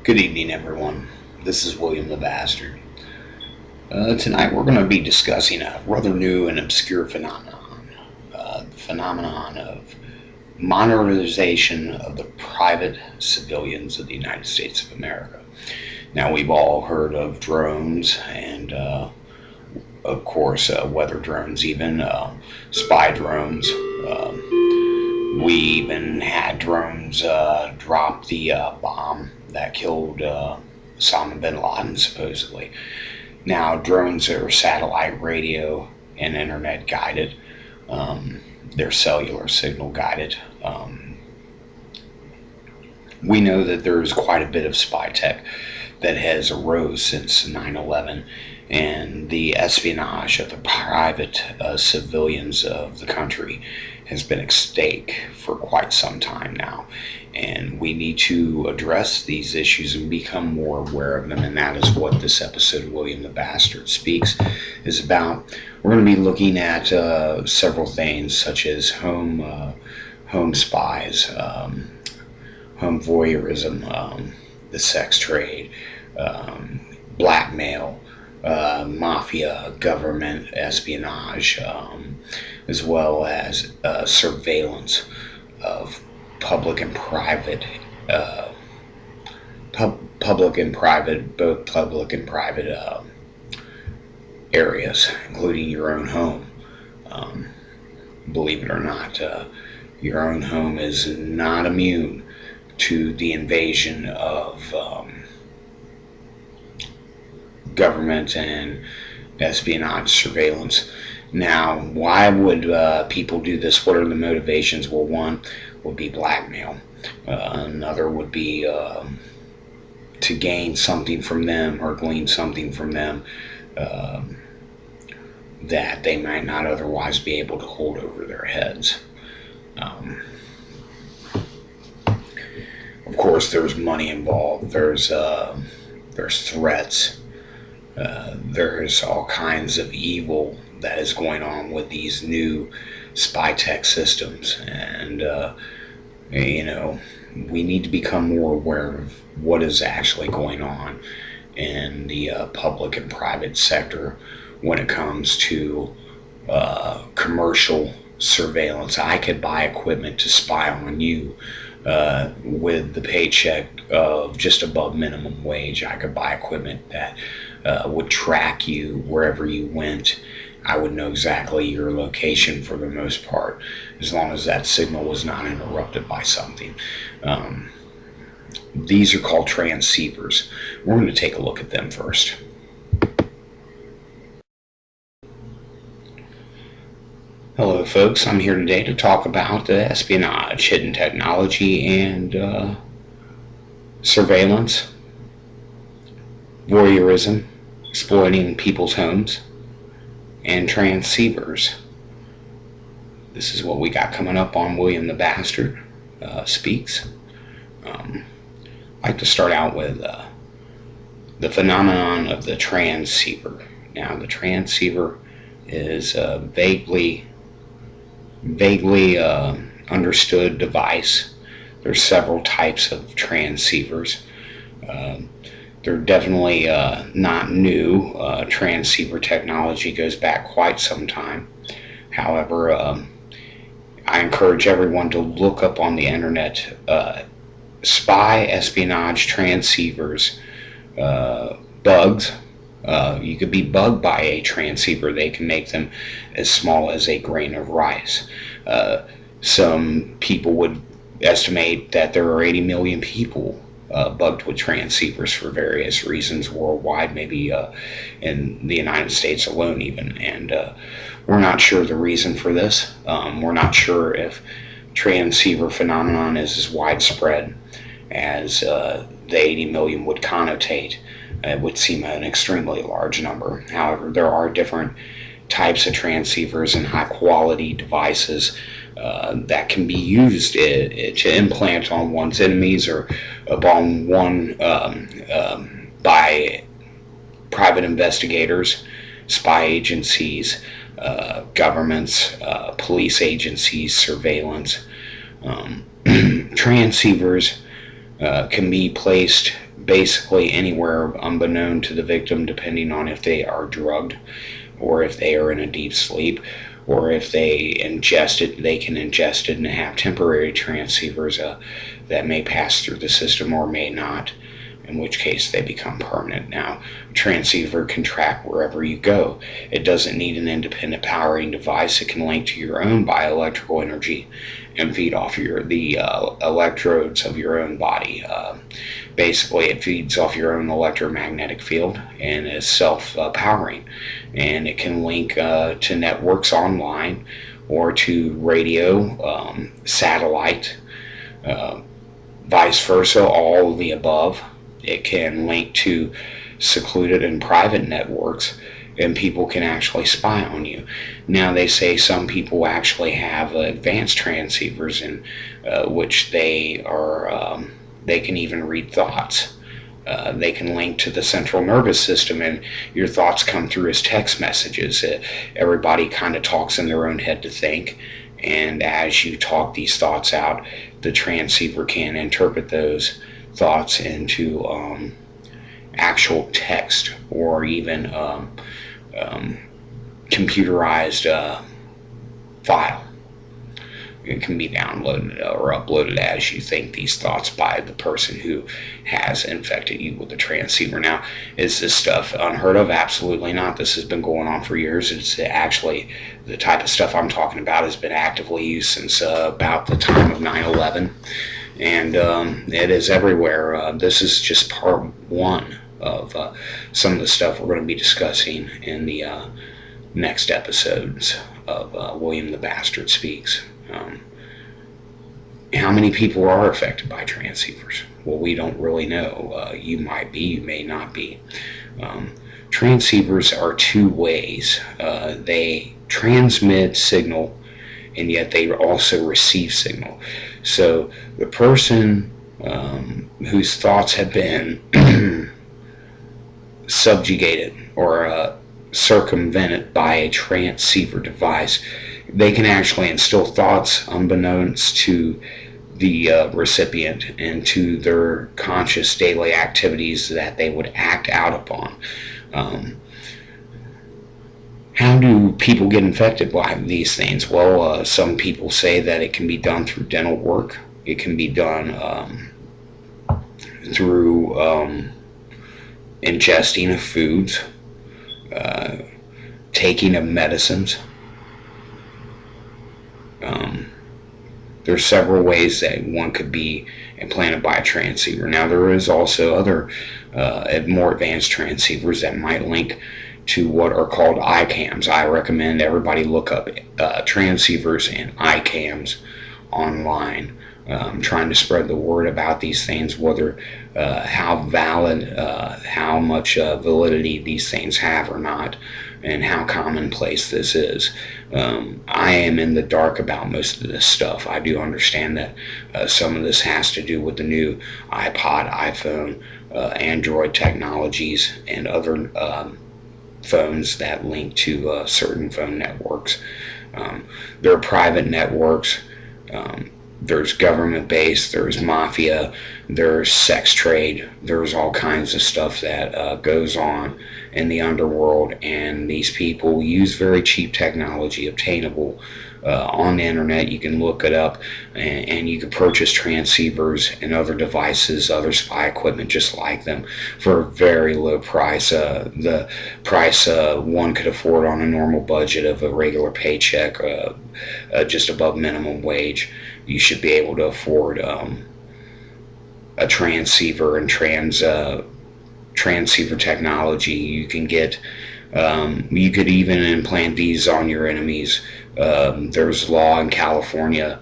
Good evening, everyone. This is William the Bastard. Tonight we're going to be discussing a rather new and obscure phenomenon. The phenomenon of monitorization of the private civilians of the United States of America. Now, we've all heard of drones and, of course, weather drones, even spy drones. We even had drones drop the bomb that killed Osama bin Laden, supposedly. Now, drones are satellite radio and internet guided. They're cellular signal guided. We know that there's quite a bit of spy tech that has arose since 9/11, and the espionage of the private civilians of the country has been at stake for quite some time now. And we need to address these issues and become more aware of them, and that is what this episode of William the Bastard Speaks is about. We're going to be looking at several things, such as home spies, home voyeurism, the sex trade, blackmail, mafia, government espionage, as well as surveillance of public and private, both public and private areas, including your own home. Believe it or not, your own home is not immune to the invasion of government and espionage surveillance. Now, why would people do this? What are the motivations? Well, one would be blackmail. Another would be to gain something from them or glean something from them that they might not otherwise be able to hold over their heads. Of course, there's money involved. There's threats. There's all kinds of evil that is going on with these new spy tech systems, and we need to become more aware of what is actually going on in the public and private sector when it comes to commercial surveillance. I could buy equipment to spy on you with the paycheck of just above minimum wage. I could buy equipment that would track you wherever you went. I would know exactly your location for the most part, as long as that signal was not interrupted by something. These are called transceivers. We're going to take a look at them first. Hello, folks. I'm here today to talk about espionage, hidden technology, and surveillance, voyeurism, exploiting people's homes, and transceivers. This is what we got coming up on William the Bastard Speaks. I'd like to start out with the phenomenon of the transceiver. Now, the transceiver is a vaguely understood device. There's several types of transceivers. They're definitely not new. Transceiver technology goes back quite some time. However, I encourage everyone to look up on the internet spy espionage transceivers, bugs. You could be bugged by a transceiver. They can make them as small as a grain of rice. Some people would estimate that there are 80 million people bugged with transceivers for various reasons worldwide, maybe in the United States alone even. And we're not sure the reason for this. We're not sure if transceiver phenomenon is as widespread as the 80 million would connotate. It would seem an extremely large number. However, there are different types of transceivers and high quality devices that can be used to implant on one's enemies or upon one by private investigators, spy agencies, governments, police agencies, surveillance. Transceivers can be placed basically anywhere unbeknown to the victim, depending on if they are drugged or if they are in a deep sleep, or if they ingest it. They can ingest it and have temporary transceivers that may pass through the system or may not, in which case they become permanent. Now, a transceiver can track wherever you go. It doesn't need an independent powering device. It can link to your own bioelectrical energy and feed off the electrodes of your own body. Basically, it feeds off your own electromagnetic field and is self-powering. And it can link to networks online or to radio, satellite, vice versa, all of the above. It can link to secluded and private networks, and people can actually spy on you. Now, they say some people actually have advanced transceivers in which they can even read thoughts. They can link to the central nervous system, and your thoughts come through as text messages. Everybody kind of talks in their own head to think, and as you talk these thoughts out, the transceiver can interpret those thoughts into actual text, or even computerized file. It can be downloaded or uploaded as you think these thoughts by the person who has infected you with the transceiver. Now, is this stuff unheard of? Absolutely not. This has been going on for years. It's actually the type of stuff I'm talking about has been actively used since about the time of 9/11, and it is everywhere. This is just part one of some of the stuff we're going to be discussing in the next episodes of William the Bastard Speaks. How many people are affected by transceivers? Well, we don't really know. You might be, you may not be. Transceivers are two ways. They transmit signal, and yet they also receive signal. So the person whose thoughts have been subjugated or circumvented by a transceiver device, they can actually instill thoughts unbeknownst to the recipient and to their conscious daily activities that they would act out upon. How do people get infected by these things? Well, some people say that it can be done through dental work. It can be done through ingesting of foods, taking of medicines. There's several ways that one could be implanted by a transceiver. Now, there is also other more advanced transceivers that might link to what are called iCams. I recommend everybody look up transceivers and iCams online. I'm trying to spread the word about these things, whether how valid, how much validity these things have or not, and how commonplace this is. I am in the dark about most of this stuff. I do understand that some of this has to do with the new iPod, iPhone, Android technologies, and other phones that link to certain phone networks. There are private networks. There's government-based, there's mafia, there's sex trade, there's all kinds of stuff that goes on in the underworld, and these people use very cheap technology obtainable on the internet. You can look it up, and you can purchase transceivers and other devices, other spy equipment just like them, for a very low price. The price one could afford on a normal budget of a regular paycheck, just above minimum wage. You should be able to afford a transceiver and transceiver technology. You can get, you could even implant these on your enemies. There's law in California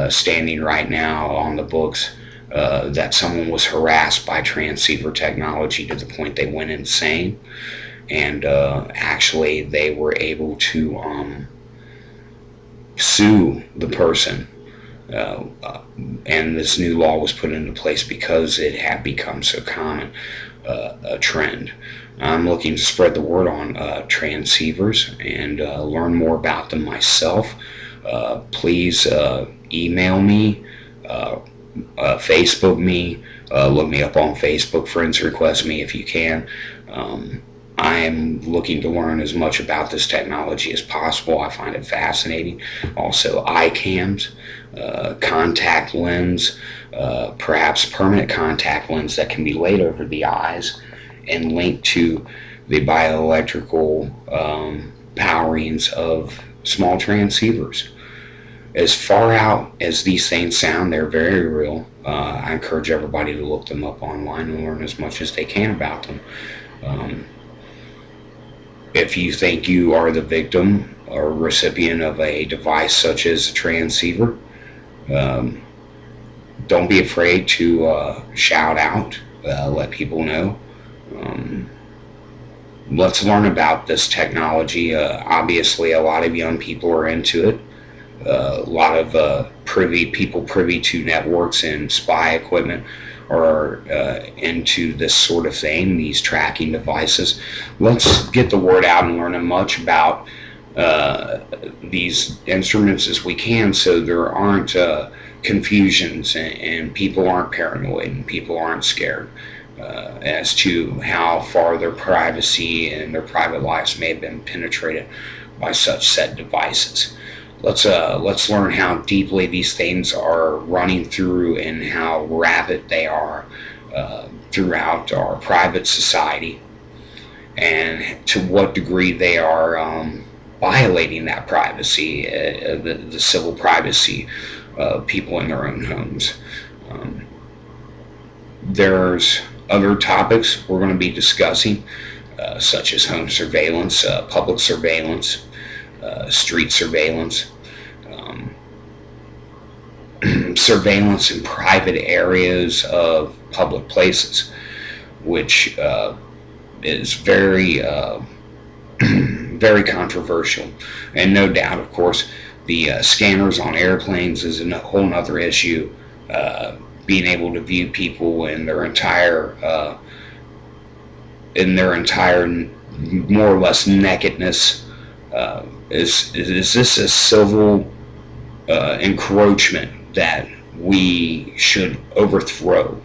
standing right now on the books that someone was harassed by transceiver technology to the point they went insane, and actually they were able to sue the person. And this new law was put into place because it had become so common a trend. I'm looking to spread the word on transceivers and learn more about them myself. Please email me, Facebook me, Look me up on Facebook, friends request me if you can. I am looking to learn as much about this technology as possible. I find it fascinating. Also, eye cams, contact lens, perhaps permanent contact lens that can be laid over the eyes and linked to the bioelectrical powerings of small transceivers. As far out as these things sound, they're very real. I encourage everybody to look them up online and learn as much as they can about them. If you think you are the victim or recipient of a device such as a transceiver, don't be afraid to shout out, let people know. Let's learn about this technology. Obviously, a lot of young people are into it. A lot of people privy to networks and spy equipment are into this sort of thing, these tracking devices. Let's get the word out and learn as much about these instruments as we can, so there aren't confusions and people aren't paranoid and people aren't scared as to how far their privacy and their private lives may have been penetrated by such said devices. Let's learn how deeply these things are running through and how rapid they are throughout our private society, and to what degree they are violating that privacy, the civil privacy of people in their own homes. There's other topics we're going to be discussing, such as home surveillance, public surveillance, street surveillance, surveillance in private areas of public places, which is very very controversial. And no doubt, of course, the scanners on airplanes is a whole nother issue. Being able to view people in their entire more or less nakedness. Is this a civil encroachment that we should overthrow?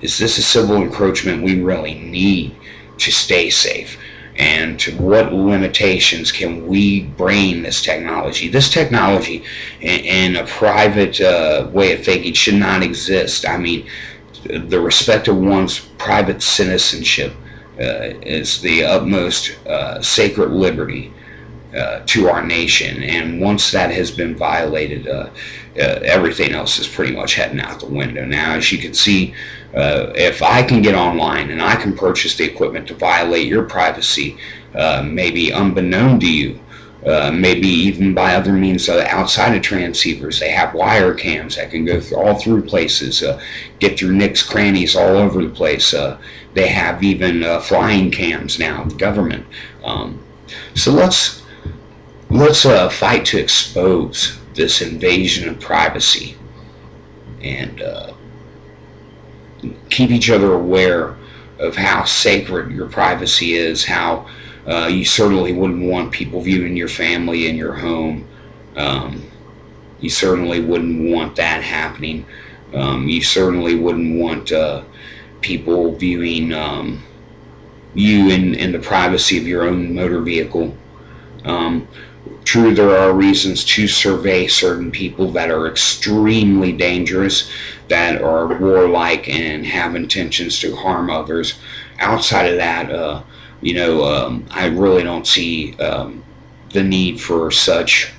Is this a civil encroachment we really need to stay safe? And to what limitations can we bring this technology? This technology in a private way of thinking should not exist. I mean, the respect of one's private citizenship is the utmost sacred liberty to our nation, and once that has been violated, everything else is pretty much heading out the window. Now, as you can see, if I can get online and I can purchase the equipment to violate your privacy, maybe unbeknown to you, maybe even by other means outside of transceivers. They have wire cams that can go all through places, get through nicks, crannies all over the place. They have even flying cams now, the government. So let's fight to expose this invasion of privacy, and keep each other aware of how sacred your privacy is, how you certainly wouldn't want people viewing your family in your home. You certainly wouldn't want that happening. You certainly wouldn't want people viewing you in the privacy of your own motor vehicle. True, there are reasons to survey certain people that are extremely dangerous, that are warlike and have intentions to harm others. Outside of that, I really don't see the need for such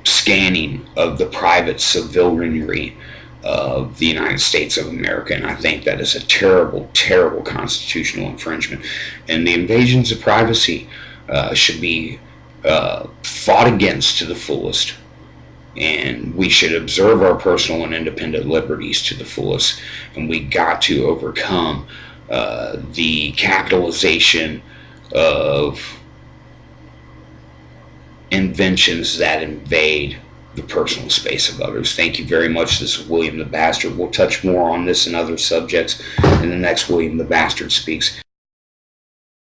scanning of the private civilianry of the United States of America, and I think that is a terrible, terrible constitutional infringement. And the invasions of privacy should be fought against to the fullest, and we should observe our personal and independent liberties to the fullest, and we got to overcome the capitalization of inventions that invade the personal space of others. Thank you very much. This is William the Bastard. We'll touch more on this and other subjects in the next William the Bastard Speaks.